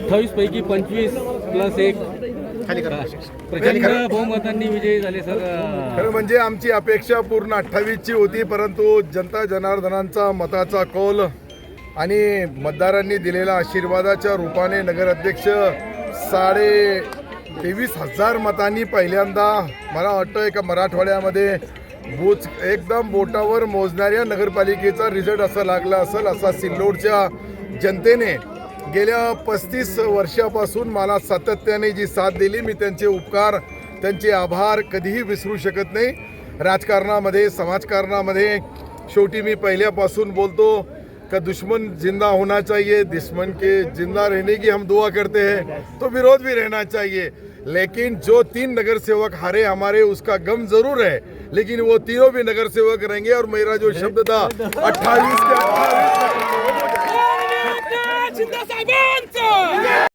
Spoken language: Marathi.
28 पैकी 25 प्लस 1 प्रचंड बहुमतांनी विजयी झाले सर. खरं म्हणजे आमची अपेक्षा पूर्ण 28ची होती, परंतु जनता जनार्दनांचा मताचा कौल आणि मतदारांनी दिलेल्या आशीर्वादाच्या रूपाने नगराध्यक्ष 23,500 मतांनी पहिल्यांदा मला वाटतं एका मराठवाड्यामध्ये बूथ एकदम बोटावर मोजणाऱ्या नगरपालिकेचा रिझल्ट असा लागला असेल, असा सिल्लोडच्या जनतेने गेल्या 35 वर्षापासून मला सातत्याने जी साथ दिली, मी त्यांचे उपकार, त्यांचे आभार कधीही विसरू शकत नाही. राजकारणामध्ये, समाजकारणामध्ये शेवटी मी पहिल्यापासून बोलतो का दुश्मन जिंदा होना चाहिए, दुश्मन के जिंदा रहने की हम दुआ करते हैं, तो विरोध भी रहना चाहिए. लेकिन जो 3 नगरसेवक हारे हमारे, उसका गम जरूर है, लेकिन वो तीनों भी नगरसेवक रहेंगे. और मेरा जो शब्द था 28 के 28